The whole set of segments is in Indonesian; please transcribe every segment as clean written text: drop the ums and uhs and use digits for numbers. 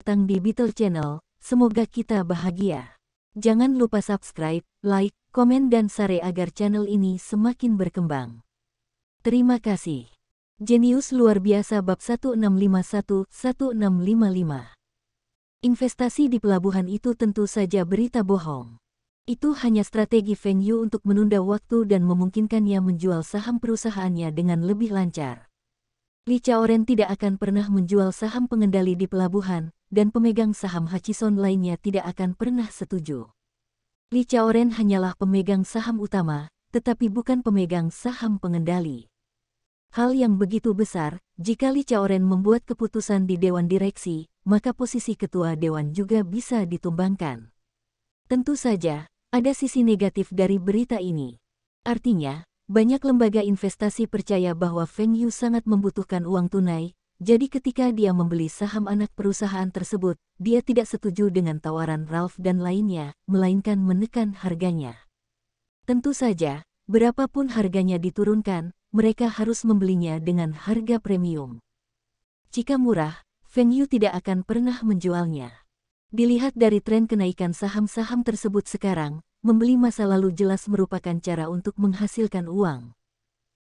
datang di Beetle Channel, semoga kita bahagia. Jangan lupa subscribe, like, komen dan share agar channel ini semakin berkembang. Terima kasih. Jenius luar biasa bab 1651-1655. Investasi di pelabuhan itu tentu saja berita bohong. Itu hanya strategi Feng Yu untuk menunda waktu dan memungkinkannya menjual saham perusahaannya dengan lebih lancar. Li Chaoren tidak akan pernah menjual saham pengendali di pelabuhan, dan pemegang saham Hutchison lainnya tidak akan pernah setuju. Li Chaoren hanyalah pemegang saham utama, tetapi bukan pemegang saham pengendali. Hal yang begitu besar, jika Li Chaoren membuat keputusan di Dewan Direksi, maka posisi ketua Dewan juga bisa ditumbangkan. Tentu saja, ada sisi negatif dari berita ini. Artinya, banyak lembaga investasi percaya bahwa Feng Yu sangat membutuhkan uang tunai, jadi ketika dia membeli saham anak perusahaan tersebut, dia tidak setuju dengan tawaran Ralph dan lainnya, melainkan menekan harganya. Tentu saja, berapapun harganya diturunkan, mereka harus membelinya dengan harga premium. Jika murah, Feng Yu tidak akan pernah menjualnya. Dilihat dari tren kenaikan saham-saham tersebut sekarang, membeli masa lalu jelas merupakan cara untuk menghasilkan uang.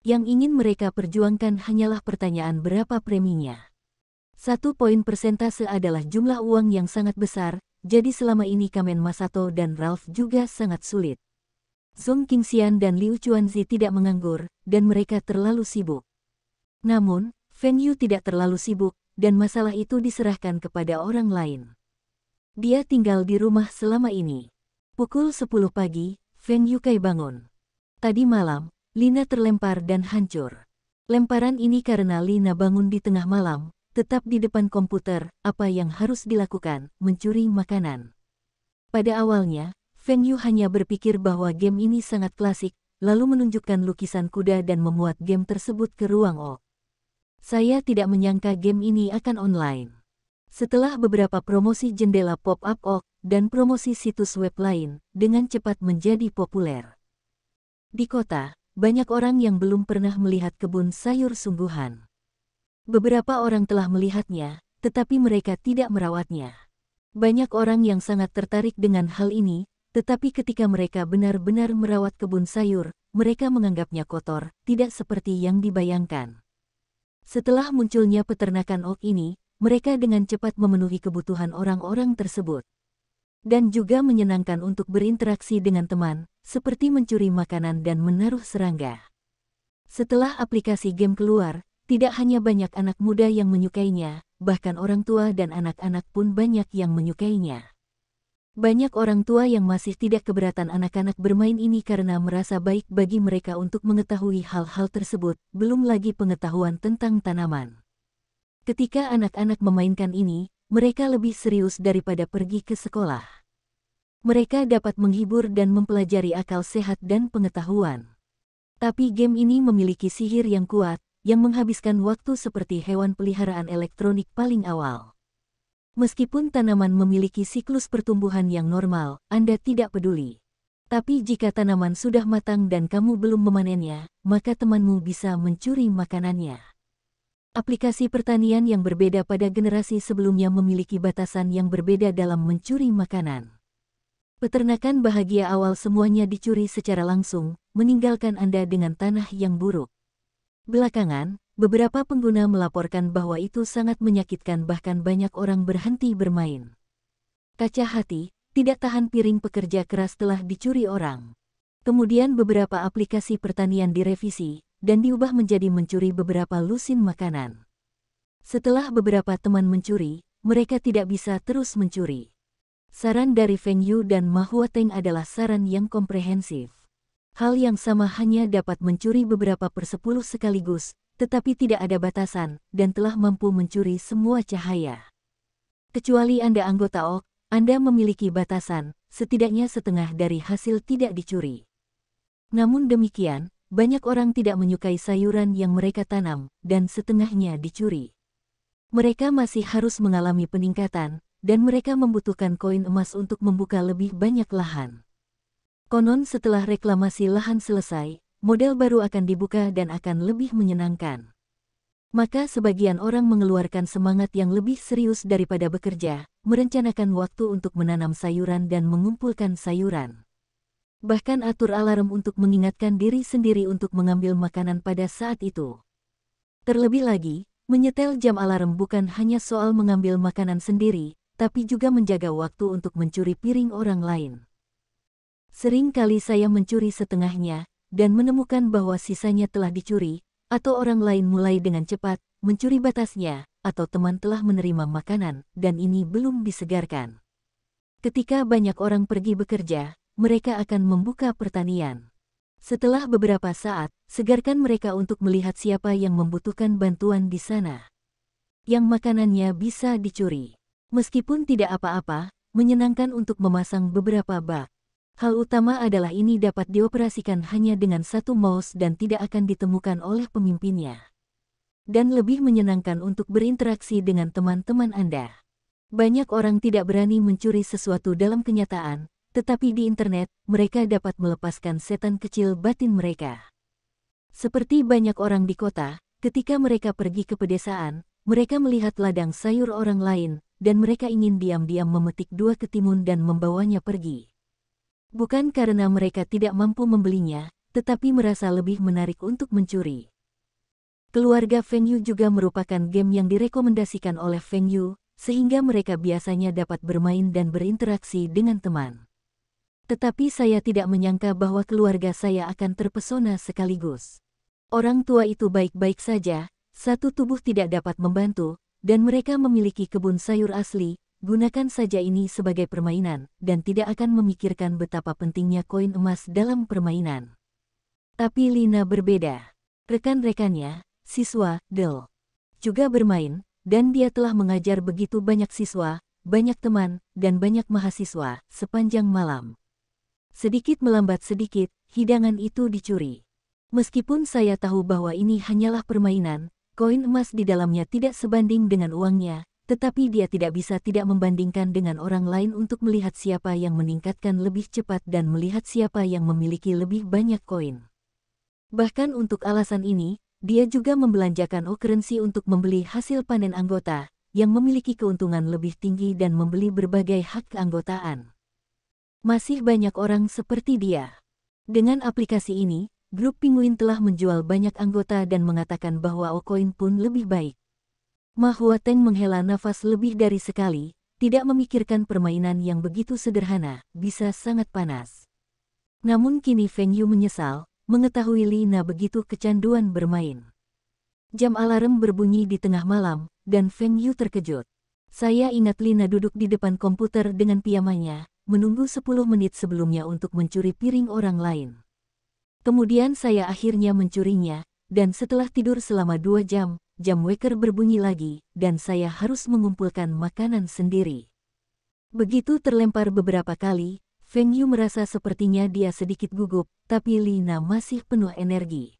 Yang ingin mereka perjuangkan hanyalah pertanyaan berapa preminya. 1 poin persentase adalah jumlah uang yang sangat besar, jadi selama ini Kamen Masato dan Ralph juga sangat sulit. Song Qingxian dan Liu Chuanzi tidak menganggur, dan mereka terlalu sibuk. Namun, Feng Yu tidak terlalu sibuk, dan masalah itu diserahkan kepada orang lain. Dia tinggal di rumah selama ini. Pukul 10 pagi, Feng Yukai bangun. Tadi malam, Lina terlempar dan hancur. Lemparan ini karena Lina bangun di tengah malam, tetap di depan komputer. Apa yang harus dilakukan? Mencuri makanan. Pada awalnya, Feng Yu hanya berpikir bahwa game ini sangat klasik, lalu menunjukkan lukisan kuda dan memuat game tersebut ke ruang OK. Saya tidak menyangka game ini akan online. Setelah beberapa promosi jendela pop-up OK dan promosi situs web lain, dengan cepat menjadi populer. Di kota, banyak orang yang belum pernah melihat kebun sayur sungguhan. Beberapa orang telah melihatnya, tetapi mereka tidak merawatnya. Banyak orang yang sangat tertarik dengan hal ini, tetapi ketika mereka benar-benar merawat kebun sayur, mereka menganggapnya kotor, tidak seperti yang dibayangkan. Setelah munculnya peternakan OK ini, mereka dengan cepat memenuhi kebutuhan orang-orang tersebut. Dan juga menyenangkan untuk berinteraksi dengan teman, seperti mencuri makanan dan menaruh serangga. Setelah aplikasi game keluar, tidak hanya banyak anak muda yang menyukainya, bahkan orang tua dan anak-anak pun banyak yang menyukainya. Banyak orang tua yang masih tidak keberatan anak-anak bermain ini karena merasa baik bagi mereka untuk mengetahui hal-hal tersebut, belum lagi pengetahuan tentang tanaman. Ketika anak-anak memainkan ini, mereka lebih serius daripada pergi ke sekolah. Mereka dapat menghibur dan mempelajari akal sehat dan pengetahuan. Tapi game ini memiliki sihir yang kuat, yang menghabiskan waktu seperti hewan peliharaan elektronik paling awal. Meskipun tanaman memiliki siklus pertumbuhan yang normal, Anda tidak peduli. Tapi jika tanaman sudah matang dan kamu belum memanennya, maka temanmu bisa mencuri makanannya. Aplikasi pertanian yang berbeda pada generasi sebelumnya memiliki batasan yang berbeda dalam mencuri makanan. Peternakan bahagia awal semuanya dicuri secara langsung, meninggalkan Anda dengan tanah yang buruk. Belakangan, beberapa pengguna melaporkan bahwa itu sangat menyakitkan bahkan banyak orang berhenti bermain. Kaca hati, tidak tahan piring pekerja keras telah dicuri orang. Kemudian beberapa aplikasi pertanian direvisi, dan diubah menjadi mencuri beberapa lusin makanan. Setelah beberapa teman mencuri, mereka tidak bisa terus mencuri. Saran dari Feng Yu dan Ma Huateng adalah saran yang komprehensif. Hal yang sama hanya dapat mencuri beberapa per 10 sekaligus, tetapi tidak ada batasan, dan telah mampu mencuri semua cahaya. Kecuali Anda anggota OK, Anda memiliki batasan, setidaknya setengah dari hasil tidak dicuri. Namun demikian, banyak orang tidak menyukai sayuran yang mereka tanam, dan setengahnya dicuri. Mereka masih harus mengalami peningkatan, dan mereka membutuhkan koin emas untuk membuka lebih banyak lahan. Konon setelah reklamasi lahan selesai, model baru akan dibuka dan akan lebih menyenangkan. Maka sebagian orang mengeluarkan semangat yang lebih serius daripada bekerja, merencanakan waktu untuk menanam sayuran dan mengumpulkan sayuran. Bahkan atur alarm untuk mengingatkan diri sendiri untuk mengambil makanan pada saat itu. Terlebih lagi, menyetel jam alarm bukan hanya soal mengambil makanan sendiri, tapi juga menjaga waktu untuk mencuri piring orang lain. Sering kali saya mencuri setengahnya, dan menemukan bahwa sisanya telah dicuri, atau orang lain mulai dengan cepat mencuri batasnya, atau teman telah menerima makanan, dan ini belum disegarkan. Ketika banyak orang pergi bekerja, mereka akan membuka pertanian. Setelah beberapa saat, segarkan mereka untuk melihat siapa yang membutuhkan bantuan di sana. Yang makanannya bisa dicuri. Meskipun tidak apa-apa, menyenangkan untuk memasang beberapa bak. Hal utama adalah ini dapat dioperasikan hanya dengan satu mouse dan tidak akan ditemukan oleh pemimpinnya. Dan lebih menyenangkan untuk berinteraksi dengan teman-teman Anda. Banyak orang tidak berani mencuri sesuatu dalam kenyataan, tetapi di internet, mereka dapat melepaskan setan kecil batin mereka. Seperti banyak orang di kota, ketika mereka pergi ke pedesaan, mereka melihat ladang sayur orang lain, dan mereka ingin diam-diam memetik 2 ketimun dan membawanya pergi. Bukan karena mereka tidak mampu membelinya, tetapi merasa lebih menarik untuk mencuri. Keluarga Feng Yu juga merupakan game yang direkomendasikan oleh Feng Yu, sehingga mereka biasanya dapat bermain dan berinteraksi dengan teman. Tetapi saya tidak menyangka bahwa keluarga saya akan terpesona sekaligus. Orang tua itu baik-baik saja, satu tubuh tidak dapat membantu, dan mereka memiliki kebun sayur asli, gunakan saja ini sebagai permainan, dan tidak akan memikirkan betapa pentingnya koin emas dalam permainan. Tapi Lina berbeda. Rekan-rekannya, siswa, Del, juga bermain, dan dia telah mengajar begitu banyak siswa, banyak teman, dan banyak mahasiswa, sepanjang malam. Sedikit melambat sedikit, hidangan itu dicuri. Meskipun saya tahu bahwa ini hanyalah permainan, koin emas di dalamnya tidak sebanding dengan uangnya, tetapi dia tidak bisa tidak membandingkan dengan orang lain untuk melihat siapa yang meningkatkan lebih cepat dan melihat siapa yang memiliki lebih banyak koin. Bahkan untuk alasan ini, dia juga membelanjakan currency untuk membeli hasil panen anggota, yang memiliki keuntungan lebih tinggi dan membeli berbagai hak keanggotaan. Masih banyak orang seperti dia. Dengan aplikasi ini, grup Penguin telah menjual banyak anggota dan mengatakan bahwa Ocoin pun lebih baik. Ma Huateng menghela nafas lebih dari sekali, tidak memikirkan permainan yang begitu sederhana, bisa sangat panas. Namun kini Feng Yu menyesal, mengetahui Lina begitu kecanduan bermain. Jam alarm berbunyi di tengah malam, dan Feng Yu terkejut. Saya ingat Lina duduk di depan komputer dengan piyamanya, menunggu 10 menit sebelumnya untuk mencuri piring orang lain. Kemudian saya akhirnya mencurinya, dan setelah tidur selama 2 jam, jam waker berbunyi lagi, dan saya harus mengumpulkan makanan sendiri. Begitu terlempar beberapa kali, Feng Yu merasa sepertinya dia sedikit gugup, tapi Lina masih penuh energi.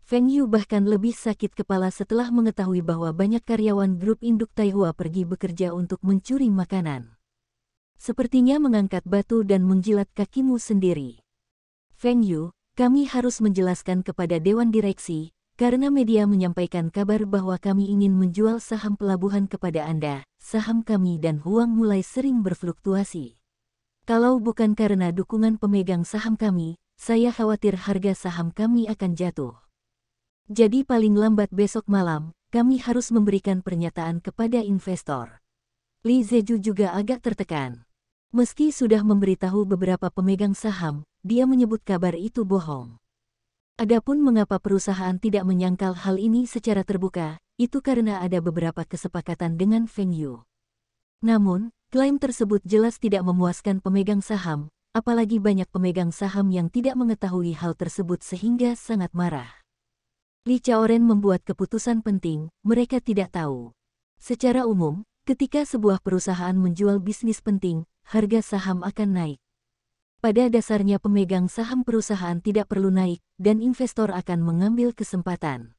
Feng Yu bahkan lebih sakit kepala setelah mengetahui bahwa banyak karyawan grup induk Taihua pergi bekerja untuk mencuri makanan. Sepertinya mengangkat batu dan menjilat kakimu sendiri. Feng Yu, kami harus menjelaskan kepada Dewan Direksi, karena media menyampaikan kabar bahwa kami ingin menjual saham pelabuhan kepada Anda. Saham kami dan Huang mulai sering berfluktuasi. Kalau bukan karena dukungan pemegang saham kami, saya khawatir harga saham kami akan jatuh. Jadi paling lambat besok malam, kami harus memberikan pernyataan kepada investor. Li Zeju juga agak tertekan. Meski sudah memberitahu beberapa pemegang saham, dia menyebut kabar itu bohong. Adapun mengapa perusahaan tidak menyangkal hal ini secara terbuka, itu karena ada beberapa kesepakatan dengan Feng Yu. Namun, klaim tersebut jelas tidak memuaskan pemegang saham, apalagi banyak pemegang saham yang tidak mengetahui hal tersebut sehingga sangat marah. Li Chaoren membuat keputusan penting, mereka tidak tahu. Secara umum, ketika sebuah perusahaan menjual bisnis penting, harga saham akan naik. Pada dasarnya pemegang saham perusahaan tidak perlu naik, dan investor akan mengambil kesempatan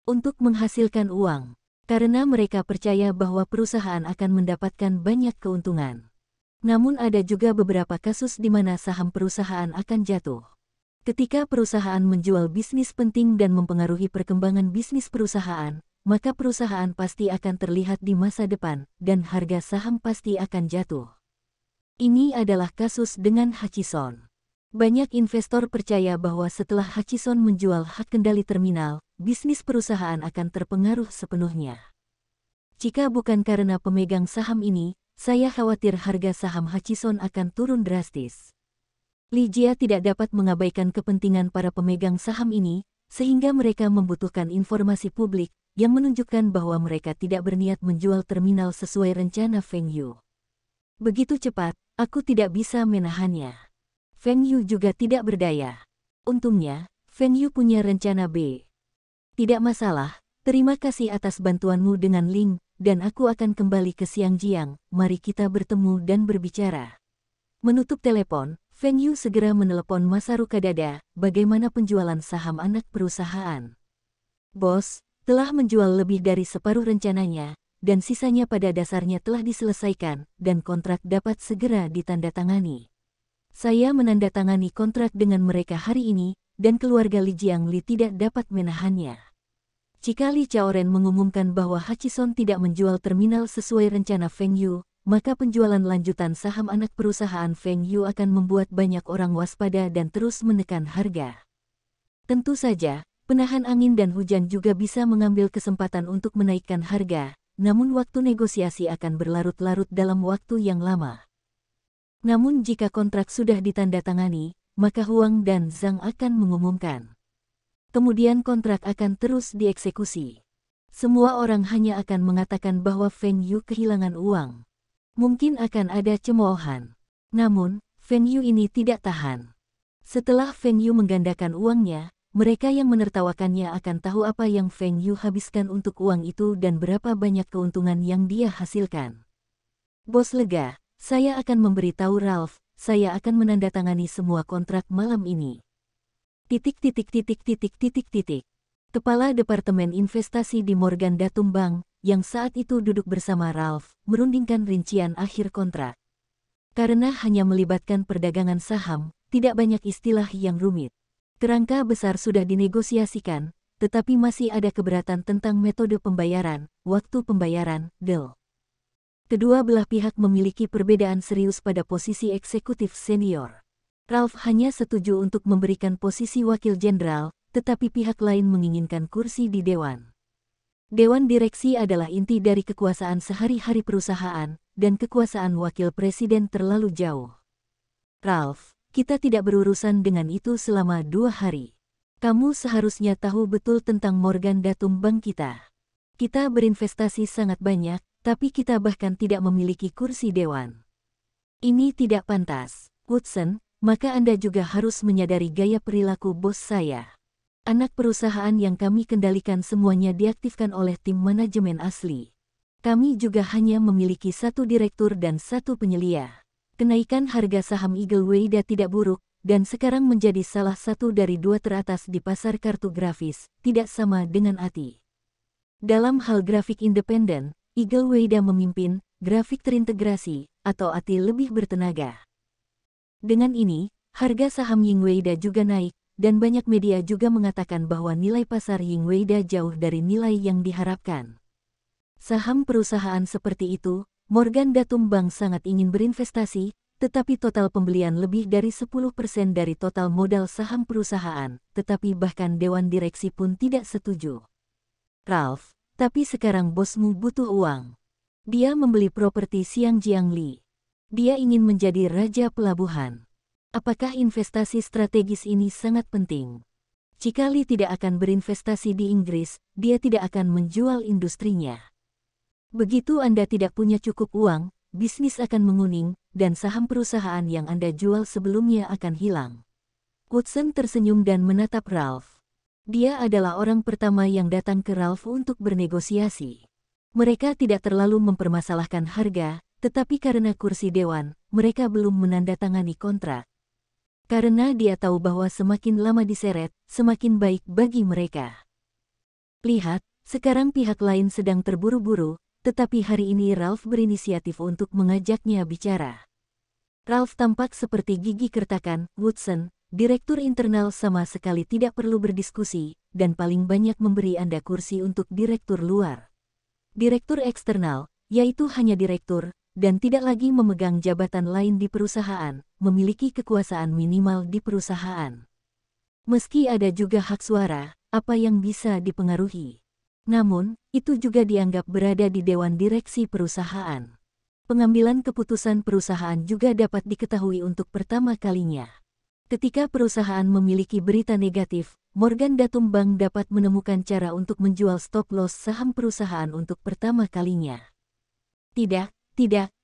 untuk menghasilkan uang, karena mereka percaya bahwa perusahaan akan mendapatkan banyak keuntungan. Namun ada juga beberapa kasus di mana saham perusahaan akan jatuh. Ketika perusahaan menjual bisnis penting dan mempengaruhi perkembangan bisnis perusahaan, maka perusahaan pasti akan terlihat di masa depan, dan harga saham pasti akan jatuh. Ini adalah kasus dengan Hutchison. Banyak investor percaya bahwa setelah Hutchison menjual hak kendali terminal, bisnis perusahaan akan terpengaruh sepenuhnya. Jika bukan karena pemegang saham ini, saya khawatir harga saham Hutchison akan turun drastis. Lijia tidak dapat mengabaikan kepentingan para pemegang saham ini, sehingga mereka membutuhkan informasi publik yang menunjukkan bahwa mereka tidak berniat menjual terminal sesuai rencana Feng Yu. Begitu cepat, aku tidak bisa menahannya. Feng Yu juga tidak berdaya. Untungnya, Feng Yu punya rencana B. Tidak masalah, terima kasih atas bantuanmu dengan Ling, dan aku akan kembali ke Xiangjiang, mari kita bertemu dan berbicara. Menutup telepon, Feng Yu segera menelepon Masaru Kadada, bagaimana penjualan saham anak perusahaan. Bos, telah menjual lebih dari separuh rencananya, dan sisanya pada dasarnya telah diselesaikan, dan kontrak dapat segera ditandatangani. Saya menandatangani kontrak dengan mereka hari ini, dan keluarga Li Jiangli tidak dapat menahannya. Jika Li Chaoren mengumumkan bahwa Hutchison tidak menjual terminal sesuai rencana Feng Yu, maka penjualan lanjutan saham anak perusahaan Feng Yu akan membuat banyak orang waspada dan terus menekan harga. Tentu saja, penahan angin dan hujan juga bisa mengambil kesempatan untuk menaikkan harga, namun waktu negosiasi akan berlarut-larut dalam waktu yang lama. Namun jika kontrak sudah ditandatangani, maka Huang dan Zhang akan mengumumkan. Kemudian kontrak akan terus dieksekusi. Semua orang hanya akan mengatakan bahwa Feng Yu kehilangan uang. Mungkin akan ada cemoohan. Namun, Feng Yu ini tidak tahan. Setelah Feng Yu menggandakan uangnya, mereka yang menertawakannya akan tahu apa yang Feng Yu habiskan untuk uang itu dan berapa banyak keuntungan yang dia hasilkan. Bos lega, saya akan memberitahu Ralph, saya akan menandatangani semua kontrak malam ini. Kepala Departemen Investasi di Morgan Datum Bank, yang saat itu duduk bersama Ralph, merundingkan rincian akhir kontrak. Karena hanya melibatkan perdagangan saham, tidak banyak istilah yang rumit. Kerangka besar sudah dinegosiasikan, tetapi masih ada keberatan tentang metode pembayaran, waktu pembayaran, deal. Kedua belah pihak memiliki perbedaan serius pada posisi eksekutif senior. Ralph hanya setuju untuk memberikan posisi wakil jenderal, tetapi pihak lain menginginkan kursi di dewan. Dewan direksi adalah inti dari kekuasaan sehari-hari perusahaan, dan kekuasaan wakil presiden terlalu jauh. Ralph, kita tidak berurusan dengan itu selama 2 hari. Kamu seharusnya tahu betul tentang Morgan Datum Bank kita. Kita berinvestasi sangat banyak, tapi kita bahkan tidak memiliki kursi dewan. Ini tidak pantas, Woodson, maka Anda juga harus menyadari gaya perilaku bos saya. Anak perusahaan yang kami kendalikan semuanya diaktifkan oleh tim manajemen asli. Kami juga hanya memiliki 1 direktur dan 1 penyelia. Kenaikan harga saham Eagle Weida tidak buruk, dan sekarang menjadi salah satu dari 2 teratas di pasar kartu grafis, tidak sama dengan ATI. Dalam hal grafik independen, Eagle Weida memimpin, grafik terintegrasi, atau ATI lebih bertenaga. Dengan ini, harga saham Ying Weida juga naik, dan banyak media juga mengatakan bahwa nilai pasar Ying Weida jauh dari nilai yang diharapkan. Saham perusahaan seperti itu, Morgan Datum Bank sangat ingin berinvestasi, tetapi total pembelian lebih dari 10% dari total modal saham perusahaan, tetapi bahkan dewan direksi pun tidak setuju. Ralph, tapi sekarang bosmu butuh uang. Dia membeli properti Xiangjiangli. Dia ingin menjadi raja pelabuhan. Apakah investasi strategis ini sangat penting? Jika Li tidak akan berinvestasi di Inggris, dia tidak akan menjual industrinya. Begitu Anda tidak punya cukup uang, bisnis akan menguning, dan saham perusahaan yang Anda jual sebelumnya akan hilang. Woodson tersenyum dan menatap Ralph. Dia adalah orang pertama yang datang ke Ralph untuk bernegosiasi. Mereka tidak terlalu mempermasalahkan harga, tetapi karena kursi dewan, mereka belum menandatangani kontrak. Karena dia tahu bahwa semakin lama diseret, semakin baik bagi mereka. Lihat, sekarang pihak lain sedang terburu-buru, tetapi hari ini Ralph berinisiatif untuk mengajaknya bicara. Ralph tampak seperti gigi kertakan, Woodson, direktur internal sama sekali tidak perlu berdiskusi, dan paling banyak memberi Anda kursi untuk direktur luar. Direktur eksternal, yaitu hanya direktur, dan tidak lagi memegang jabatan lain di perusahaan, memiliki kekuasaan minimal di perusahaan. Meski ada juga hak suara, apa yang bisa dipengaruhi. Namun, itu juga dianggap berada di dewan direksi perusahaan. Pengambilan keputusan perusahaan juga dapat diketahui untuk pertama kalinya. Ketika perusahaan memiliki berita negatif, Morgan Datum Bank dapat menemukan cara untuk menjual stop loss saham perusahaan untuk pertama kalinya. Tidak,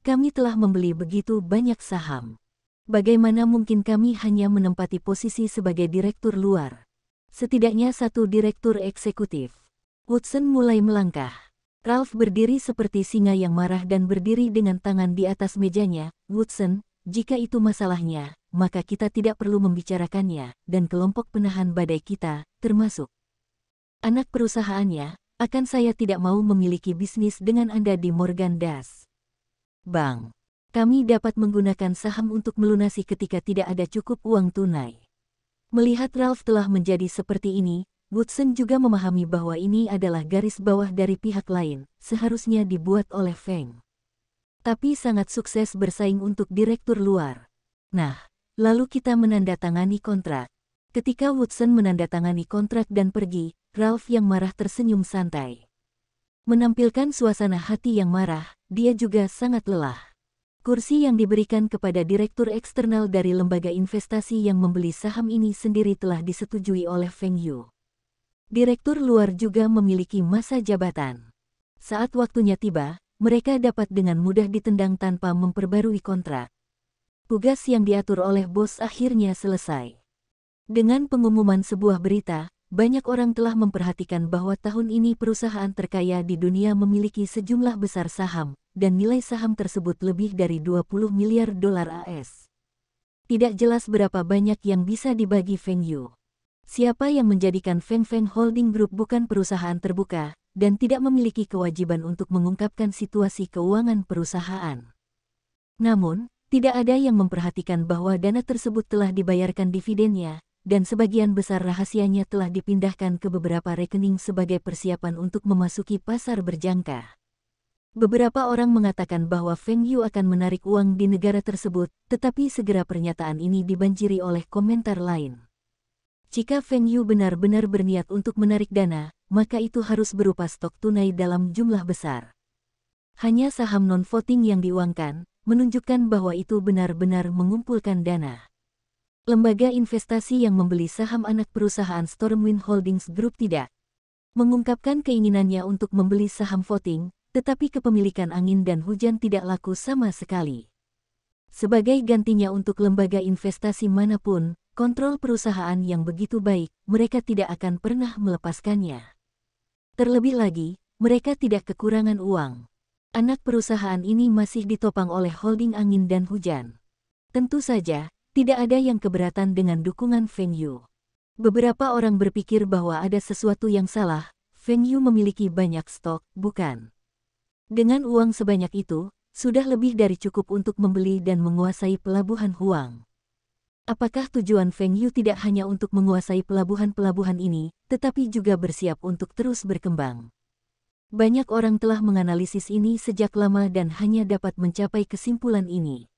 kami telah membeli begitu banyak saham. Bagaimana mungkin kami hanya menempati posisi sebagai direktur luar? Setidaknya satu direktur eksekutif. Woodson mulai melangkah. Ralph berdiri seperti singa yang marah dan berdiri dengan tangan di atas mejanya. Woodson, jika itu masalahnya, maka kita tidak perlu membicarakannya, dan kelompok penahan badai kita, termasuk anak perusahaannya, akan saya tidak mau memiliki bisnis dengan Anda di Morgan Das Bank. Kami dapat menggunakan saham untuk melunasi ketika tidak ada cukup uang tunai. Melihat Ralph telah menjadi seperti ini, Woodson juga memahami bahwa ini adalah garis bawah dari pihak lain, seharusnya dibuat oleh Feng. Tapi sangat sukses bersaing untuk direktur luar. Nah, lalu kita menandatangani kontrak. Ketika Woodson menandatangani kontrak dan pergi, Ralph yang marah tersenyum santai. Menampilkan suasana hati yang marah, dia juga sangat lelah. Kursi yang diberikan kepada direktur eksternal dari lembaga investasi yang membeli saham ini sendiri telah disetujui oleh Feng Yu. Direktur luar juga memiliki masa jabatan. Saat waktunya tiba, mereka dapat dengan mudah ditendang tanpa memperbarui kontrak. Tugas yang diatur oleh bos akhirnya selesai. Dengan pengumuman sebuah berita, banyak orang telah memperhatikan bahwa tahun ini perusahaan terkaya di dunia memiliki sejumlah besar saham, dan nilai saham tersebut lebih dari 20 miliar dolar AS. Tidak jelas berapa banyak yang bisa dibagi Feng Yu. Siapa yang menjadikan Feng Feng Holding Group bukan perusahaan terbuka, dan tidak memiliki kewajiban untuk mengungkapkan situasi keuangan perusahaan. Namun, tidak ada yang memperhatikan bahwa dana tersebut telah dibayarkan dividennya, dan sebagian besar rahasianya telah dipindahkan ke beberapa rekening sebagai persiapan untuk memasuki pasar berjangka. Beberapa orang mengatakan bahwa Feng Yu akan menarik uang di negara tersebut, tetapi segera pernyataan ini dibanjiri oleh komentar lain. Jika Feng Yu benar-benar berniat untuk menarik dana, maka itu harus berupa stok tunai dalam jumlah besar. Hanya saham non-voting yang diuangkan, menunjukkan bahwa itu benar-benar mengumpulkan dana. Lembaga investasi yang membeli saham anak perusahaan Stormwind Holdings Group tidak mengungkapkan keinginannya untuk membeli saham voting, tetapi kepemilikan angin dan hujan tidak laku sama sekali. Sebagai gantinya untuk lembaga investasi manapun, kontrol perusahaan yang begitu baik, mereka tidak akan pernah melepaskannya. Terlebih lagi, mereka tidak kekurangan uang. Anak perusahaan ini masih ditopang oleh holding angin dan hujan. Tentu saja, tidak ada yang keberatan dengan dukungan Feng Yu. Beberapa orang berpikir bahwa ada sesuatu yang salah, Feng Yu memiliki banyak stok, bukan? Dengan uang sebanyak itu, sudah lebih dari cukup untuk membeli dan menguasai pelabuhan Huang. Apakah tujuan Feng Yu tidak hanya untuk menguasai pelabuhan-pelabuhan ini, tetapi juga bersiap untuk terus berkembang? Banyak orang telah menganalisis ini sejak lama dan hanya dapat mencapai kesimpulan ini.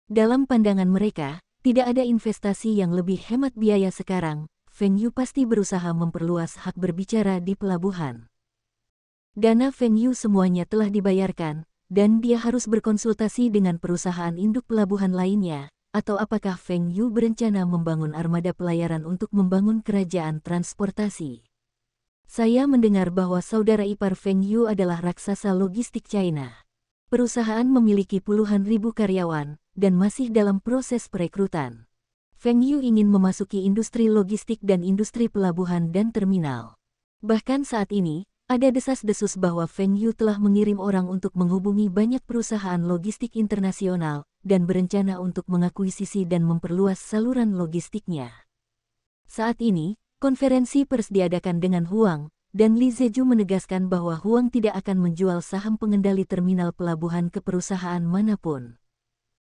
Dalam pandangan mereka, tidak ada investasi yang lebih hemat biaya sekarang. Feng Yu pasti berusaha memperluas hak berbicara di pelabuhan. Dana Feng Yu semuanya telah dibayarkan, dan dia harus berkonsultasi dengan perusahaan induk pelabuhan lainnya, atau apakah Feng Yu berencana membangun armada pelayaran untuk membangun kerajaan transportasi. Saya mendengar bahwa saudara ipar Feng Yu adalah raksasa logistik China. Perusahaan memiliki puluhan ribu karyawan, dan masih dalam proses perekrutan. Feng Yu ingin memasuki industri logistik dan industri pelabuhan dan terminal. Bahkan saat ini, ada desas-desus bahwa Feng Yu telah mengirim orang untuk menghubungi banyak perusahaan logistik internasional, dan berencana untuk mengakuisisi dan memperluas saluran logistiknya. Saat ini, konferensi pers diadakan dengan Huang, dan Li Zeju menegaskan bahwa Huang tidak akan menjual saham pengendali terminal pelabuhan ke perusahaan manapun.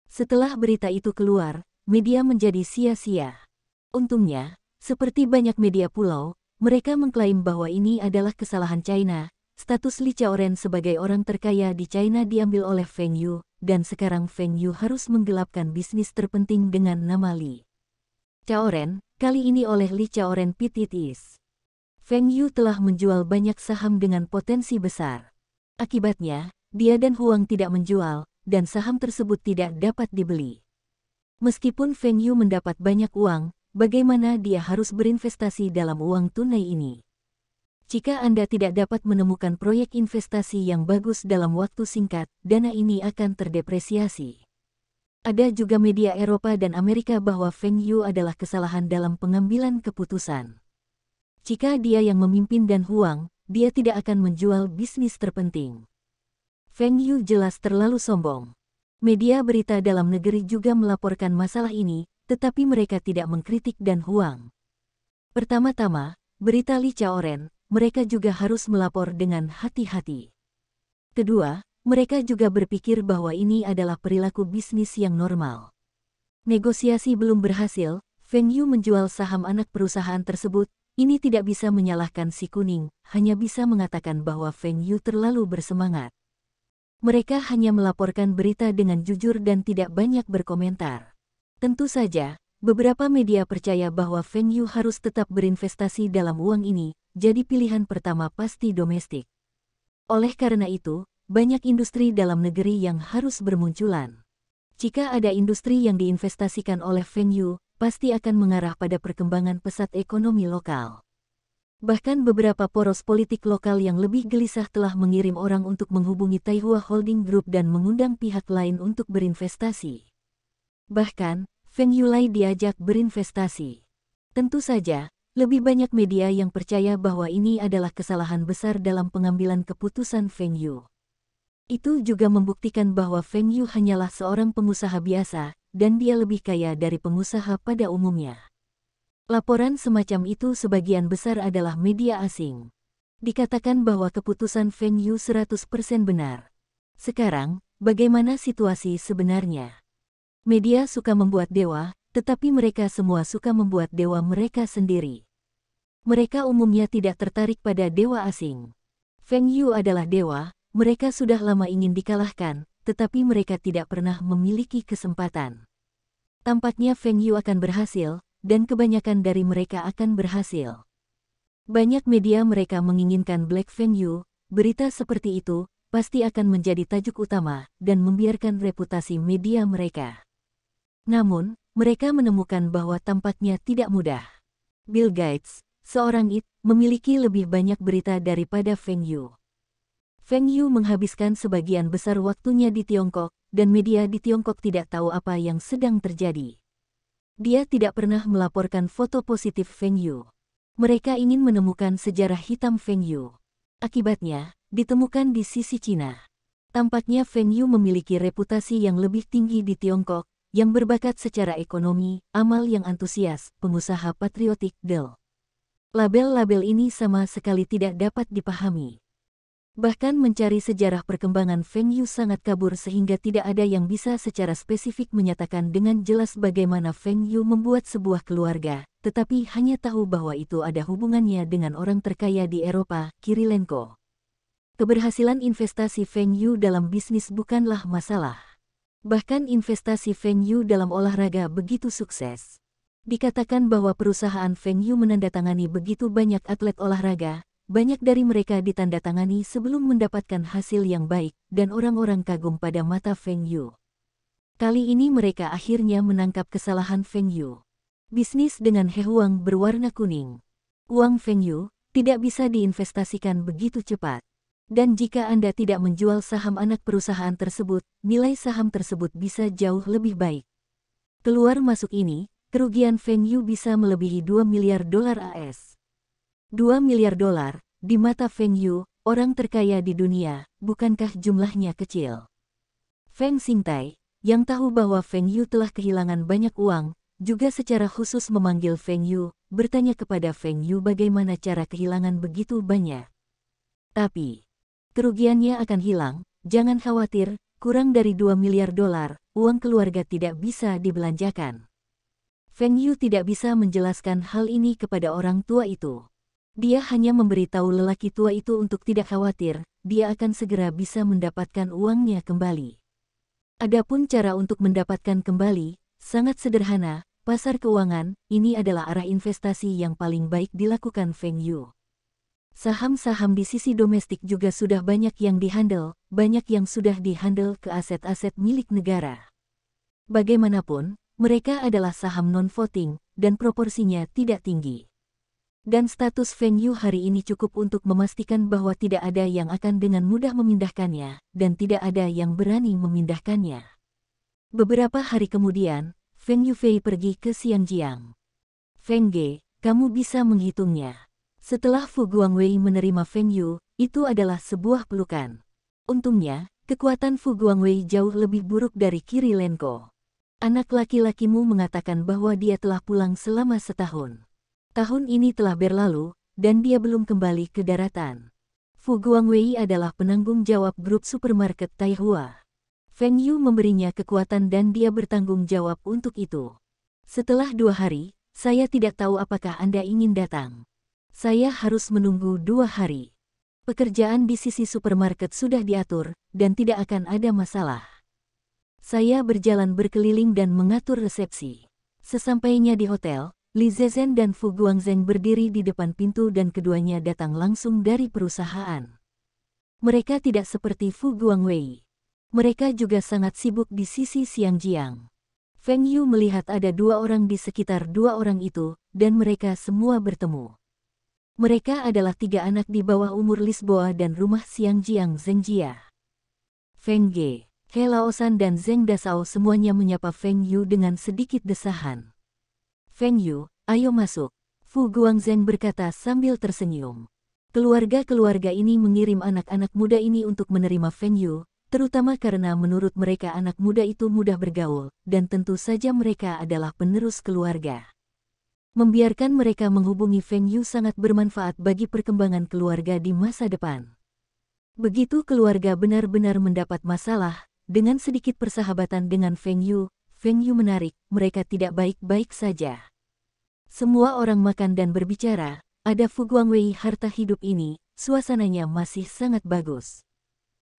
Setelah berita itu keluar, media menjadi sia-sia. Untungnya, seperti banyak media pulau, mereka mengklaim bahwa ini adalah kesalahan China. Status Li Chaoren sebagai orang terkaya di China diambil oleh Feng Yu, dan sekarang Feng Yu harus menggelapkan bisnis terpenting dengan nama Li Chaoren, kali ini oleh Li Chaoren Pts. Feng Yu telah menjual banyak saham dengan potensi besar. Akibatnya, dia dan Huang tidak menjual, dan saham tersebut tidak dapat dibeli. Meskipun Feng Yu mendapat banyak uang, bagaimana dia harus berinvestasi dalam uang tunai ini? Jika Anda tidak dapat menemukan proyek investasi yang bagus dalam waktu singkat, dana ini akan terdepresiasi. Ada juga media Eropa dan Amerika bahwa Feng Yu adalah kesalahan dalam pengambilan keputusan. Jika dia yang memimpin dan Huang, dia tidak akan menjual bisnis terpenting. Feng Yu jelas terlalu sombong. Media berita dalam negeri juga melaporkan masalah ini, tetapi mereka tidak mengkritik dan Huang. Pertama-tama, berita Li Chaoren, mereka juga harus melapor dengan hati-hati. Kedua, mereka juga berpikir bahwa ini adalah perilaku bisnis yang normal. Negosiasi belum berhasil, Feng Yu menjual saham anak perusahaan tersebut. Ini tidak bisa menyalahkan si kuning, hanya bisa mengatakan bahwa Feng Yu terlalu bersemangat. Mereka hanya melaporkan berita dengan jujur dan tidak banyak berkomentar. Tentu saja, beberapa media percaya bahwa Feng Yu harus tetap berinvestasi dalam uang ini, jadi pilihan pertama pasti domestik. Oleh karena itu, banyak industri dalam negeri yang harus bermunculan. Jika ada industri yang diinvestasikan oleh Feng Yu, pasti akan mengarah pada perkembangan pesat ekonomi lokal. Bahkan beberapa poros politik lokal yang lebih gelisah telah mengirim orang untuk menghubungi Taihua Holding Group dan mengundang pihak lain untuk berinvestasi. Bahkan, Feng Yulai diajak berinvestasi. Tentu saja, lebih banyak media yang percaya bahwa ini adalah kesalahan besar dalam pengambilan keputusan Feng Yu. Itu juga membuktikan bahwa Feng Yu hanyalah seorang pengusaha biasa, dan dia lebih kaya dari pengusaha pada umumnya. Laporan semacam itu sebagian besar adalah media asing. Dikatakan bahwa keputusan Feng Yu 100% benar. Sekarang, bagaimana situasi sebenarnya? Media suka membuat dewa, tetapi mereka semua suka membuat dewa mereka sendiri. Mereka umumnya tidak tertarik pada dewa asing. Feng Yu adalah dewa, mereka sudah lama ingin dikalahkan, tetapi mereka tidak pernah memiliki kesempatan. Tampaknya Feng Yu akan berhasil, dan kebanyakan dari mereka akan berhasil. Banyak media mereka menginginkan Black Feng Yu, berita seperti itu pasti akan menjadi tajuk utama dan membiarkan reputasi media mereka. Namun, mereka menemukan bahwa tampaknya tidak mudah. Bill Gates, seorang IT, memiliki lebih banyak berita daripada Feng Yu. Feng Yu menghabiskan sebagian besar waktunya di Tiongkok, dan media di Tiongkok tidak tahu apa yang sedang terjadi. Dia tidak pernah melaporkan foto positif Feng Yu. Mereka ingin menemukan sejarah hitam Feng Yu. Akibatnya, ditemukan di sisi Cina. Tampaknya Feng Yu memiliki reputasi yang lebih tinggi di Tiongkok, yang berbakat secara ekonomi, amal yang antusias, pengusaha patriotik, del. Label-label ini sama sekali tidak dapat dipahami. Bahkan mencari sejarah perkembangan Feng Yu sangat kabur sehingga tidak ada yang bisa secara spesifik menyatakan dengan jelas bagaimana Feng Yu membuat sebuah keluarga, tetapi hanya tahu bahwa itu ada hubungannya dengan orang terkaya di Eropa, Kirilenko. Keberhasilan investasi Feng Yu dalam bisnis bukanlah masalah. Bahkan investasi Feng Yu dalam olahraga begitu sukses. Dikatakan bahwa perusahaan Feng Yu menandatangani begitu banyak atlet olahraga. Banyak dari mereka ditandatangani sebelum mendapatkan hasil yang baik, dan orang-orang kagum pada mata Feng Yu. Kali ini mereka akhirnya menangkap kesalahan Feng Yu. Bisnis dengan He Huang berwarna kuning. Uang Feng Yu tidak bisa diinvestasikan begitu cepat. Dan jika Anda tidak menjual saham anak perusahaan tersebut, nilai saham tersebut bisa jauh lebih baik. Keluar masuk ini, kerugian Feng Yu bisa melebihi 2 miliar dolar AS. 2 miliar dolar, di mata Feng Yu, orang terkaya di dunia, bukankah jumlahnya kecil? Feng Xingtai, yang tahu bahwa Feng Yu telah kehilangan banyak uang, juga secara khusus memanggil Feng Yu, bertanya kepada Feng Yu bagaimana cara kehilangan begitu banyak. Tapi, kerugiannya akan hilang, jangan khawatir, kurang dari 2 miliar dolar, uang keluarga tidak bisa dibelanjakan. Feng Yu tidak bisa menjelaskan hal ini kepada orang tua itu. Dia hanya memberitahu lelaki tua itu untuk tidak khawatir, dia akan segera bisa mendapatkan uangnya kembali. Adapun cara untuk mendapatkan kembali, sangat sederhana, pasar keuangan, ini adalah arah investasi yang paling baik dilakukan Feng Yu. Saham-saham di sisi domestik juga sudah banyak yang dihandle, banyak yang sudah dihandle ke aset-aset milik negara. Bagaimanapun, mereka adalah saham non-voting, dan proporsinya tidak tinggi. Dan status Feng Yu hari ini cukup untuk memastikan bahwa tidak ada yang akan dengan mudah memindahkannya, dan tidak ada yang berani memindahkannya. Beberapa hari kemudian, Feng Yufei pergi ke Xiangjiang. Feng Ge, kamu bisa menghitungnya. Setelah Fu Guangwei menerima Feng Yu, itu adalah sebuah pelukan. Untungnya, kekuatan Fu Guangwei jauh lebih buruk dari Kirilenko. Anak laki-lakimu mengatakan bahwa dia telah pulang selama setahun. Tahun ini telah berlalu, dan dia belum kembali ke daratan. Fu Guangwei adalah penanggung jawab grup supermarket Taihua. Feng Yu memberinya kekuatan dan dia bertanggung jawab untuk itu. Setelah 2 hari, saya tidak tahu apakah Anda ingin datang. Saya harus menunggu 2 hari. Pekerjaan di sisi supermarket sudah diatur, dan tidak akan ada masalah. Saya berjalan berkeliling dan mengatur resepsi. Sesampainya di hotel, Li Zezhen dan Fu Guangzheng berdiri di depan pintu dan keduanya datang langsung dari perusahaan. Mereka tidak seperti Fu Guangwei. Mereka juga sangat sibuk di sisi Xiangjiang. Feng Yu melihat ada 2 orang di sekitar 2 orang itu, dan mereka semua bertemu. Mereka adalah 3 anak di bawah umur Lisboa dan rumah Xiangjiang Zhengjia. Feng Ge, He Laosan dan Zheng Dasao semuanya menyapa Feng Yu dengan sedikit desahan. Feng Yu, ayo masuk, Fu Guangzheng berkata sambil tersenyum. Keluarga-keluarga ini mengirim anak-anak muda ini untuk menerima Feng Yu, terutama karena menurut mereka anak muda itu mudah bergaul, dan tentu saja mereka adalah penerus keluarga. Membiarkan mereka menghubungi Feng Yu sangat bermanfaat bagi perkembangan keluarga di masa depan. Begitu keluarga benar-benar mendapat masalah, dengan sedikit persahabatan dengan Feng Yu menarik, mereka tidak baik-baik saja. Semua orang makan dan berbicara, ada Fu Guangwei harta hidup ini, suasananya masih sangat bagus.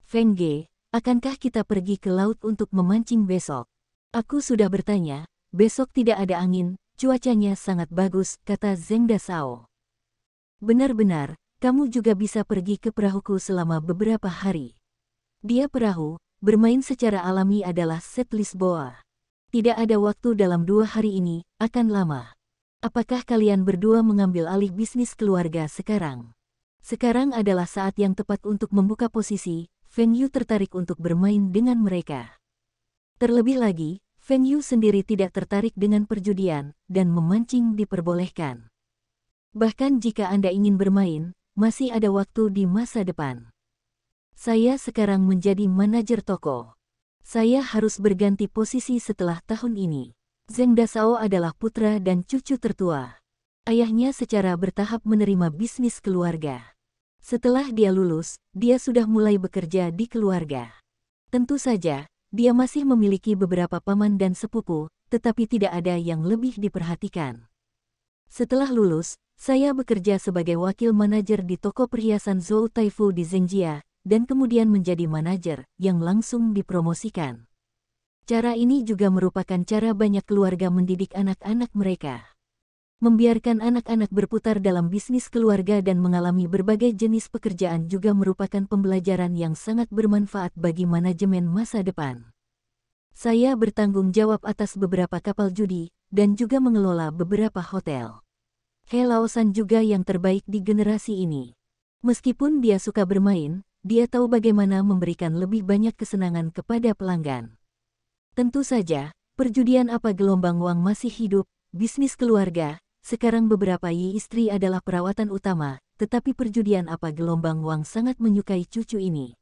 Feng Ge, akankah kita pergi ke laut untuk memancing besok? Aku sudah bertanya, besok tidak ada angin. Cuacanya sangat bagus, kata Zheng Dasao. Benar-benar, kamu juga bisa pergi ke perahuku selama beberapa hari. Dia perahu, bermain secara alami adalah set Lisboa. Tidak ada waktu dalam 2 hari ini, akan lama. Apakah kalian berdua mengambil alih bisnis keluarga sekarang? Sekarang adalah saat yang tepat untuk membuka posisi, Feng Yu tertarik untuk bermain dengan mereka. Terlebih lagi, Feng Yu sendiri tidak tertarik dengan perjudian, dan memancing diperbolehkan. Bahkan jika Anda ingin bermain, masih ada waktu di masa depan. Saya sekarang menjadi manajer toko. Saya harus berganti posisi setelah tahun ini. Zheng Dasao adalah putra dan cucu tertua. Ayahnya secara bertahap menerima bisnis keluarga. Setelah dia lulus, dia sudah mulai bekerja di keluarga. Tentu saja, dia masih memiliki beberapa paman dan sepupu, tetapi tidak ada yang lebih diperhatikan. Setelah lulus, saya bekerja sebagai wakil manajer di toko perhiasan Zhou Taifu di Zhengjia, dan kemudian menjadi manajer yang langsung dipromosikan. Cara ini juga merupakan cara banyak keluarga mendidik anak-anak mereka. Membiarkan anak-anak berputar dalam bisnis keluarga dan mengalami berbagai jenis pekerjaan juga merupakan pembelajaran yang sangat bermanfaat bagi manajemen masa depan. Saya bertanggung jawab atas beberapa kapal judi, dan juga mengelola beberapa hotel. He Laosan juga yang terbaik di generasi ini. Meskipun dia suka bermain, dia tahu bagaimana memberikan lebih banyak kesenangan kepada pelanggan. Tentu saja, perjudian apa gelombang uang masih hidup, bisnis keluarga. Sekarang beberapa istri adalah perawatan utama, tetapi perjudian apa gelombang uang sangat menyukai cucu ini.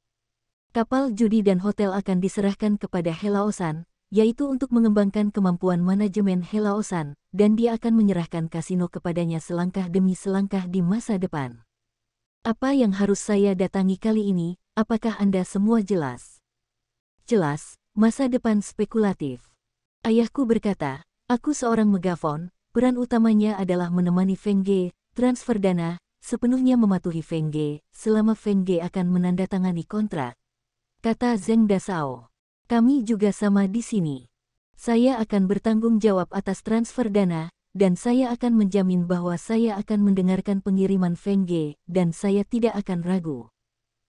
Kapal judi dan hotel akan diserahkan kepada He Laosan, yaitu untuk mengembangkan kemampuan manajemen He Laosan, dan dia akan menyerahkan kasino kepadanya selangkah demi selangkah di masa depan. Apa yang harus saya datangi kali ini, apakah Anda semua jelas? Jelas, masa depan spekulatif. Ayahku berkata, Aku seorang megafon, peran utamanya adalah menemani Feng Ge, transfer dana, sepenuhnya mematuhi Feng Ge, selama Feng Ge akan menandatangani kontrak. Kata Zheng Dasao. Kami juga sama di sini. Saya akan bertanggung jawab atas transfer dana, dan saya akan menjamin bahwa saya akan mendengarkan pengiriman Feng Ge, dan saya tidak akan ragu.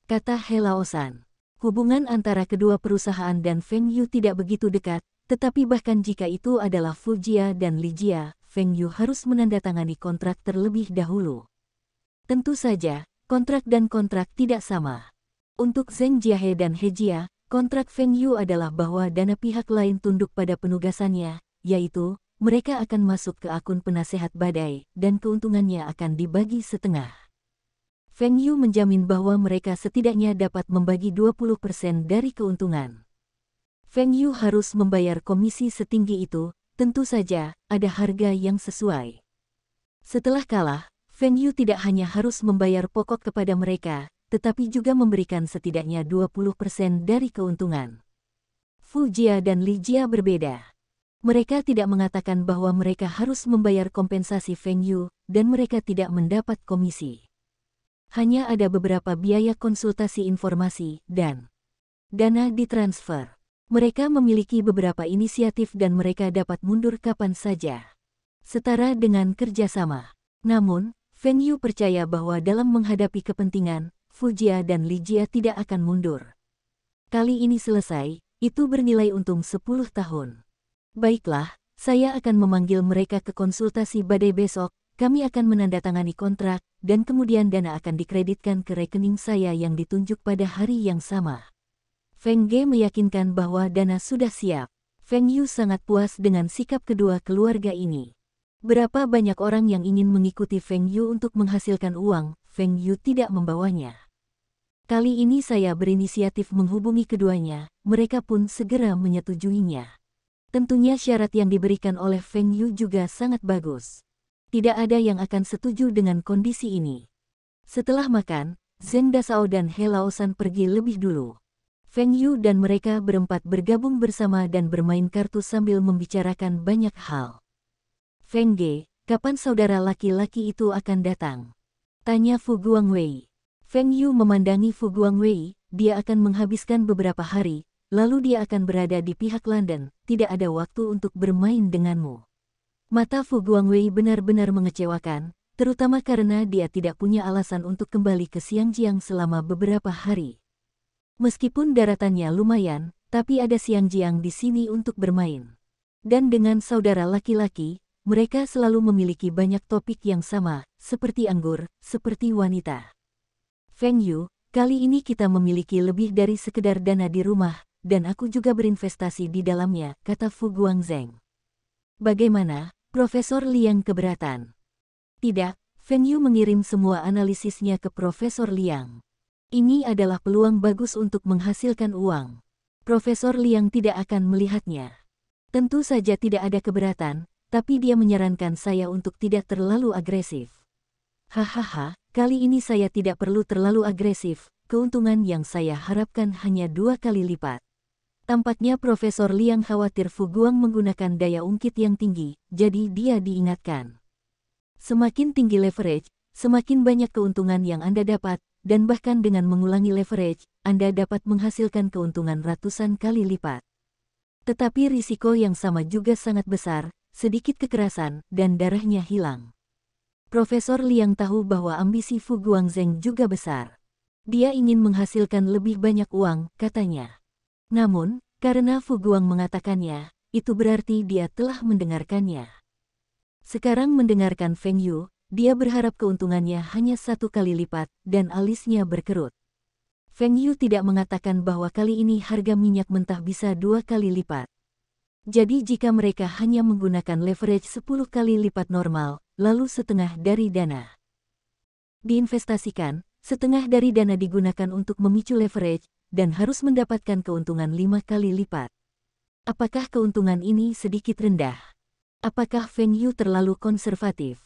Kata He Laosan. Hubungan antara kedua perusahaan dan Feng Yu tidak begitu dekat, tetapi bahkan jika itu adalah Fu Jia dan Li Jia, Feng Yu harus menandatangani kontrak terlebih dahulu. Tentu saja, kontrak dan kontrak tidak sama. Untuk Zheng Jiahe dan He Jia, kontrak Feng Yu adalah bahwa dana pihak lain tunduk pada penugasannya, yaitu, mereka akan masuk ke akun penasehat badai, dan keuntungannya akan dibagi setengah. Feng Yu menjamin bahwa mereka setidaknya dapat membagi 20% dari keuntungan. Feng Yu harus membayar komisi setinggi itu, tentu saja, ada harga yang sesuai. Setelah kalah, Feng Yu tidak hanya harus membayar pokok kepada mereka, tetapi juga memberikan setidaknya 20% dari keuntungan. Fu Jia dan Li Jia berbeda. Mereka tidak mengatakan bahwa mereka harus membayar kompensasi Feng Yu, dan mereka tidak mendapat komisi. Hanya ada beberapa biaya konsultasi informasi, dan dana ditransfer. Mereka memiliki beberapa inisiatif dan mereka dapat mundur kapan saja. Setara dengan kerjasama. Namun, Feng Yu percaya bahwa dalam menghadapi kepentingan, Fu Jia dan Li Jia tidak akan mundur. Kali ini selesai, itu bernilai untung 10 tahun. Baiklah, saya akan memanggil mereka ke konsultasi badai besok, kami akan menandatangani kontrak, dan kemudian dana akan dikreditkan ke rekening saya yang ditunjuk pada hari yang sama. Feng Ge meyakinkan bahwa dana sudah siap. Feng Yu sangat puas dengan sikap kedua keluarga ini. Berapa banyak orang yang ingin mengikuti Feng Yu untuk menghasilkan uang, Feng Yu tidak membawanya. Kali ini saya berinisiatif menghubungi keduanya, mereka pun segera menyetujuinya. Tentunya syarat yang diberikan oleh Feng Yu juga sangat bagus. Tidak ada yang akan setuju dengan kondisi ini. Setelah makan, Zheng Dasao dan He Laosan pergi lebih dulu. Feng Yu dan mereka berempat bergabung bersama dan bermain kartu sambil membicarakan banyak hal. Feng Ge, kapan saudara laki-laki itu akan datang? Tanya Fu Guangwei. Feng Yu memandangi Fu Guangwei, dia akan menghabiskan beberapa hari, lalu dia akan berada di pihak London, tidak ada waktu untuk bermain denganmu. Mata Fu Guangwei benar-benar mengecewakan, terutama karena dia tidak punya alasan untuk kembali ke Xiangjiang selama beberapa hari. Meskipun daratannya lumayan, tapi ada Xiangjiang di sini untuk bermain. Dan dengan saudara laki-laki, mereka selalu memiliki banyak topik yang sama, seperti anggur, seperti wanita. Feng Yu, kali ini kita memiliki lebih dari sekedar dana di rumah, dan aku juga berinvestasi di dalamnya, kata Fu Guangzheng. Bagaimana, Profesor Liang keberatan? Tidak, Feng Yu mengirim semua analisisnya ke Profesor Liang. Ini adalah peluang bagus untuk menghasilkan uang. Profesor Liang tidak akan melihatnya. Tentu saja tidak ada keberatan, tapi dia menyarankan saya untuk tidak terlalu agresif. Hahaha, kali ini saya tidak perlu terlalu agresif, keuntungan yang saya harapkan hanya 2 kali lipat. Tampaknya Profesor Liang khawatir Fu Guang menggunakan daya ungkit yang tinggi, jadi dia diingatkan. Semakin tinggi leverage, semakin banyak keuntungan yang Anda dapat, dan bahkan dengan mengulangi leverage, Anda dapat menghasilkan keuntungan ratusan kali lipat. Tetapi risiko yang sama juga sangat besar, sedikit kekerasan, dan darahnya hilang. Profesor Liang tahu bahwa ambisi Fu Guangzheng juga besar. Dia ingin menghasilkan lebih banyak uang, katanya. Namun, karena Fu Guang mengatakannya, itu berarti dia telah mendengarkannya. Sekarang mendengarkan Feng Yu, dia berharap keuntungannya hanya 1 kali lipat, dan alisnya berkerut. Feng Yu tidak mengatakan bahwa kali ini harga minyak mentah bisa 2 kali lipat. Jadi jika mereka hanya menggunakan leverage 10 kali lipat normal, lalu setengah dari dana diinvestasikan, setengah dari dana digunakan untuk memicu leverage, dan harus mendapatkan keuntungan 5 kali lipat. Apakah keuntungan ini sedikit rendah? Apakah Feng Yu terlalu konservatif?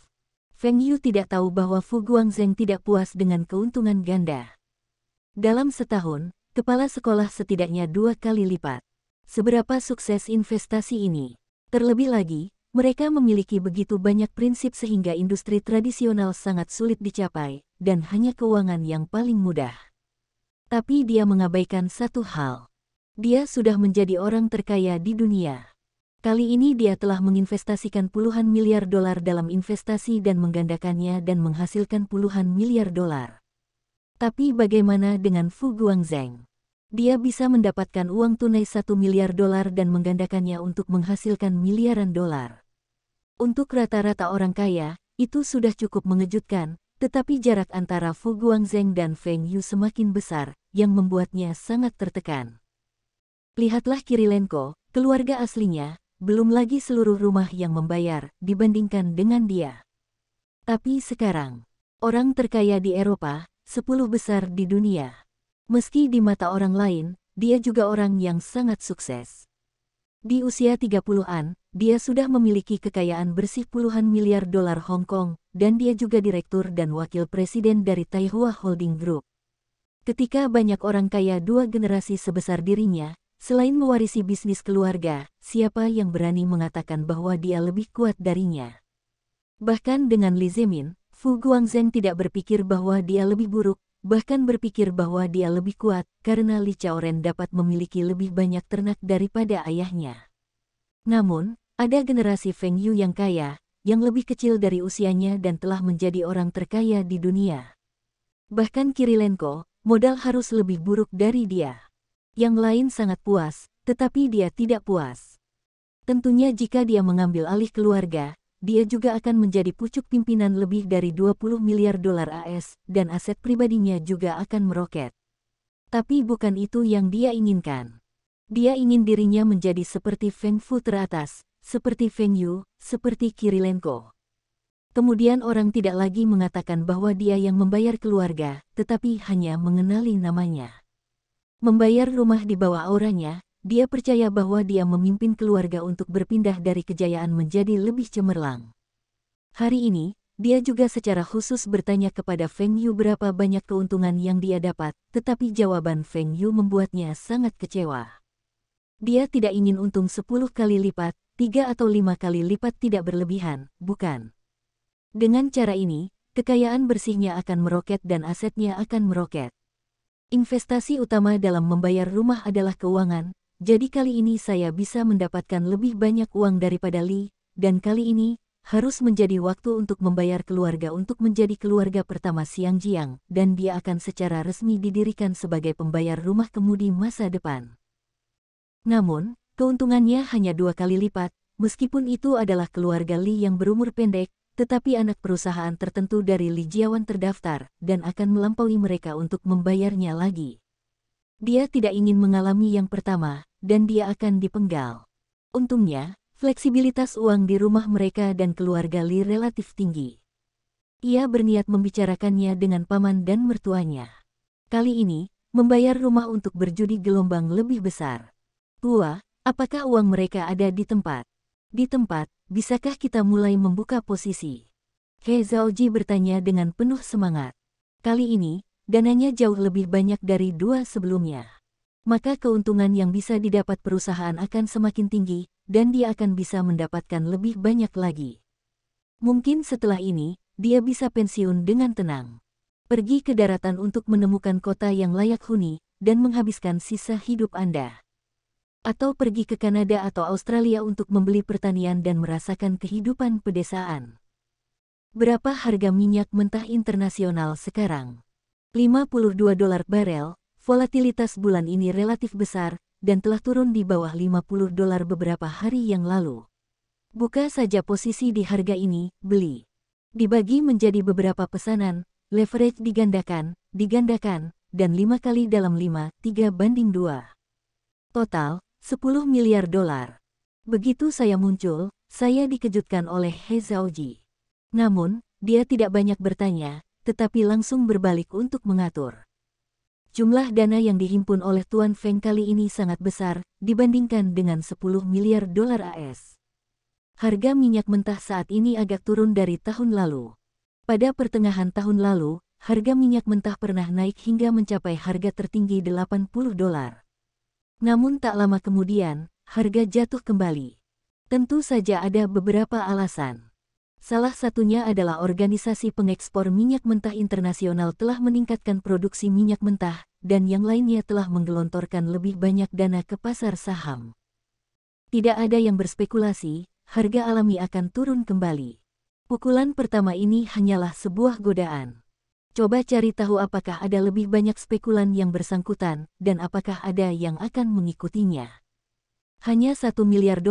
Feng Yu tidak tahu bahwa Fu Guangzheng tidak puas dengan keuntungan ganda. Dalam setahun, kepala sekolah setidaknya 2 kali lipat. Seberapa sukses investasi ini? Terlebih lagi, Mereka memiliki begitu banyak prinsip sehingga industri tradisional sangat sulit dicapai, dan hanya keuangan yang paling mudah. Tapi dia mengabaikan satu hal. Dia sudah menjadi orang terkaya di dunia. Kali ini dia telah menginvestasikan puluhan miliar dolar dalam investasi dan menggandakannya dan menghasilkan puluhan miliar dolar. Tapi bagaimana dengan Fu Guangzheng? Dia bisa mendapatkan uang tunai 1 miliar dolar dan menggandakannya untuk menghasilkan miliaran dolar. Untuk rata-rata orang kaya, itu sudah cukup mengejutkan, tetapi jarak antara Fu Guangzheng dan Feng Yu semakin besar, yang membuatnya sangat tertekan. Lihatlah Kirilenko, keluarga aslinya, belum lagi seluruh rumah yang membayar, dibandingkan dengan dia. Tapi sekarang, orang terkaya di Eropa, 10 besar di dunia. Meski di mata orang lain, dia juga orang yang sangat sukses. Di usia 30-an, dia sudah memiliki kekayaan bersih puluhan miliar dolar Hong Kong, dan dia juga direktur dan wakil presiden dari Taihua Holding Group. Ketika banyak orang kaya dua generasi sebesar dirinya, selain mewarisi bisnis keluarga, siapa yang berani mengatakan bahwa dia lebih kuat darinya? Bahkan dengan Li Zemin, Fu Guangzheng tidak berpikir bahwa dia lebih buruk, bahkan berpikir bahwa dia lebih kuat, karena Li Chaoren dapat memiliki lebih banyak ternak daripada ayahnya. Namun, ada generasi Feng Yu yang kaya, yang lebih kecil dari usianya dan telah menjadi orang terkaya di dunia. Bahkan Kirilenko, modal harus lebih buruk dari dia. Yang lain sangat puas, tetapi dia tidak puas. Tentunya jika dia mengambil alih keluarga, dia juga akan menjadi pucuk pimpinan lebih dari 20 miliar dolar AS, dan aset pribadinya juga akan meroket. Tapi bukan itu yang dia inginkan. Dia ingin dirinya menjadi seperti Feng Fu teratas, seperti Feng Yu, seperti Kirilenko. Kemudian orang tidak lagi mengatakan bahwa dia yang membayar keluarga, tetapi hanya mengenali namanya. Membayar rumah di bawah auranya, dia percaya bahwa dia memimpin keluarga untuk berpindah dari kejayaan menjadi lebih cemerlang. Hari ini, dia juga secara khusus bertanya kepada Feng Yu berapa banyak keuntungan yang dia dapat, tetapi jawaban Feng Yu membuatnya sangat kecewa. Dia tidak ingin untung 10 kali lipat, 3 atau 5 kali lipat tidak berlebihan, bukan? Dengan cara ini, kekayaan bersihnya akan meroket dan asetnya akan meroket. Investasi utama dalam membayar rumah adalah keuangan, jadi kali ini saya bisa mendapatkan lebih banyak uang daripada Li, dan kali ini, harus menjadi waktu untuk membayar keluarga untuk menjadi keluarga pertama Xiang Jiang, dan dia akan secara resmi didirikan sebagai pembayar rumah kemudi masa depan. Namun, keuntungannya hanya 2 kali lipat, meskipun itu adalah keluarga Li yang berumur pendek, tetapi anak perusahaan tertentu dari Li Jiawan terdaftar, dan akan melampaui mereka untuk membayarnya lagi. Dia tidak ingin mengalami yang pertama, dan dia akan dipenggal. Untungnya, fleksibilitas uang di rumah mereka dan keluarga Li relatif tinggi. Ia berniat membicarakannya dengan paman dan mertuanya. Kali ini, membayar rumah untuk berjudi gelombang lebih besar. Tua, apakah uang mereka ada di tempat? Di tempat, bisakah kita mulai membuka posisi? He Zhaoji bertanya dengan penuh semangat. Kali ini, dananya jauh lebih banyak dari 2 sebelumnya. Maka keuntungan yang bisa didapat perusahaan akan semakin tinggi, dan dia akan bisa mendapatkan lebih banyak lagi. Mungkin setelah ini, dia bisa pensiun dengan tenang. Pergi ke daratan untuk menemukan kota yang layak huni, dan menghabiskan sisa hidup Anda. Atau pergi ke Kanada atau Australia untuk membeli pertanian dan merasakan kehidupan pedesaan. Berapa harga minyak mentah internasional sekarang? 52 dolar barel, volatilitas bulan ini relatif besar, dan telah turun di bawah 50 dolar beberapa hari yang lalu. Buka saja posisi di harga ini, beli. Dibagi menjadi beberapa pesanan, leverage digandakan, dan 5 kali dalam 5, 3:2. Total, 10 miliar dolar. Begitu saya muncul, saya dikejutkan oleh He Zhaoji. Namun, dia tidak banyak bertanya, tetapi langsung berbalik untuk mengatur. Jumlah dana yang dihimpun oleh Tuan Feng kali ini sangat besar, dibandingkan dengan 10 miliar dolar AS. Harga minyak mentah saat ini agak turun dari tahun lalu. Pada pertengahan tahun lalu, harga minyak mentah pernah naik hingga mencapai harga tertinggi 80 dolar. Namun tak lama kemudian, harga jatuh kembali. Tentu saja ada beberapa alasan. Salah satunya adalah organisasi pengekspor minyak mentah internasional telah meningkatkan produksi minyak mentah, dan yang lainnya telah menggelontorkan lebih banyak dana ke pasar saham. Tidak ada yang berspekulasi, harga alami akan turun kembali. Pukulan pertama ini hanyalah sebuah godaan. Coba cari tahu apakah ada lebih banyak spekulan yang bersangkutan, dan apakah ada yang akan mengikutinya. Hanya $1 miliar,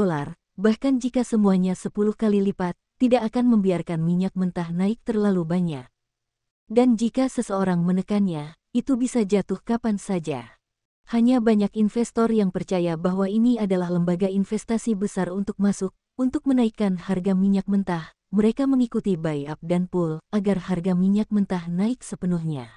bahkan jika semuanya 10 kali lipat, tidak akan membiarkan minyak mentah naik terlalu banyak. Dan jika seseorang menekannya, itu bisa jatuh kapan saja. Hanya banyak investor yang percaya bahwa ini adalah lembaga investasi besar untuk masuk, untuk menaikkan harga minyak mentah. Mereka mengikuti buy up dan pull agar harga minyak mentah naik sepenuhnya.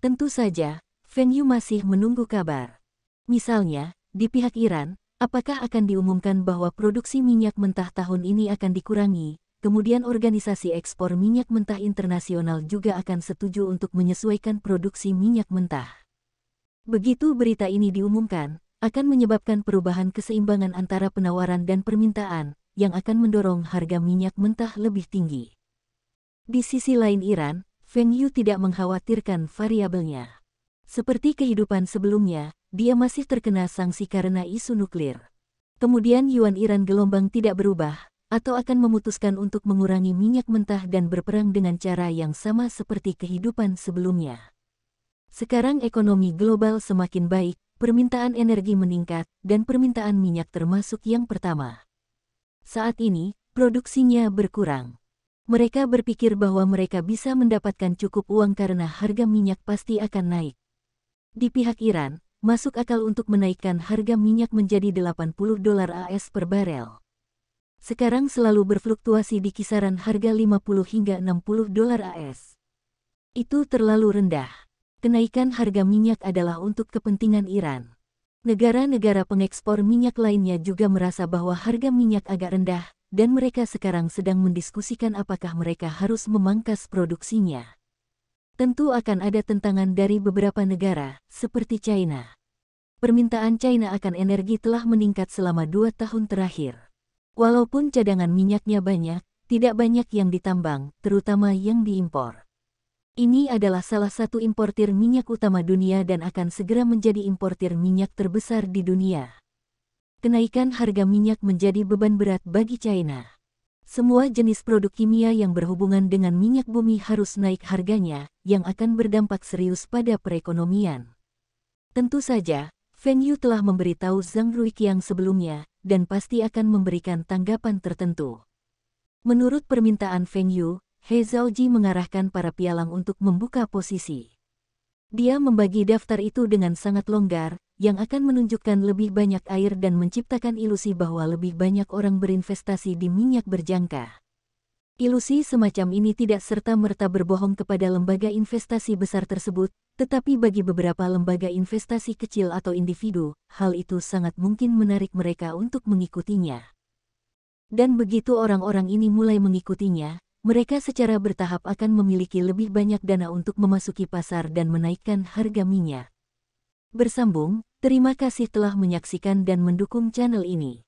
Tentu saja, Feng Yu masih menunggu kabar. Misalnya, di pihak Iran, apakah akan diumumkan bahwa produksi minyak mentah tahun ini akan dikurangi, kemudian organisasi ekspor minyak mentah internasional juga akan setuju untuk menyesuaikan produksi minyak mentah. Begitu berita ini diumumkan, akan menyebabkan perubahan keseimbangan antara penawaran dan permintaan, yang akan mendorong harga minyak mentah lebih tinggi. Di sisi lain Iran, Feng Yu tidak mengkhawatirkan variabelnya. Seperti kehidupan sebelumnya, dia masih terkena sanksi karena isu nuklir. Kemudian yuan Iran gelombang tidak berubah, atau akan memutuskan untuk mengurangi minyak mentah dan berperang dengan cara yang sama seperti kehidupan sebelumnya. Sekarang ekonomi global semakin baik, permintaan energi meningkat, dan permintaan minyak termasuk yang pertama. Saat ini, produksinya berkurang. Mereka berpikir bahwa mereka bisa mendapatkan cukup uang karena harga minyak pasti akan naik. Di pihak Iran, masuk akal untuk menaikkan harga minyak menjadi $80 AS per barel. Sekarang selalu berfluktuasi di kisaran harga $50 hingga $60 AS. Itu terlalu rendah. Kenaikan harga minyak adalah untuk kepentingan Iran. Negara-negara pengekspor minyak lainnya juga merasa bahwa harga minyak agak rendah, dan mereka sekarang sedang mendiskusikan apakah mereka harus memangkas produksinya. Tentu akan ada tentangan dari beberapa negara, seperti China. Permintaan China akan energi telah meningkat selama 2 tahun terakhir. Walaupun cadangan minyaknya banyak, tidak banyak yang ditambang, terutama yang diimpor. Ini adalah salah satu importir minyak utama dunia dan akan segera menjadi importir minyak terbesar di dunia. Kenaikan harga minyak menjadi beban berat bagi China. Semua jenis produk kimia yang berhubungan dengan minyak bumi harus naik harganya, yang akan berdampak serius pada perekonomian. Tentu saja, Feng Yu telah memberitahu Zhang Ruiqiang sebelumnya, dan pasti akan memberikan tanggapan tertentu. Menurut permintaan Feng Yu, He Zhaoji mengarahkan para pialang untuk membuka posisi. Dia membagi daftar itu dengan sangat longgar, yang akan menunjukkan lebih banyak air dan menciptakan ilusi bahwa lebih banyak orang berinvestasi di minyak berjangka. Ilusi semacam ini tidak serta-merta berbohong kepada lembaga investasi besar tersebut, tetapi bagi beberapa lembaga investasi kecil atau individu, hal itu sangat mungkin menarik mereka untuk mengikutinya. Dan begitu orang-orang ini mulai mengikutinya, mereka secara bertahap akan memiliki lebih banyak dana untuk memasuki pasar dan menaikkan harga minyak. Bersambung, terima kasih telah menyaksikan dan mendukung channel ini.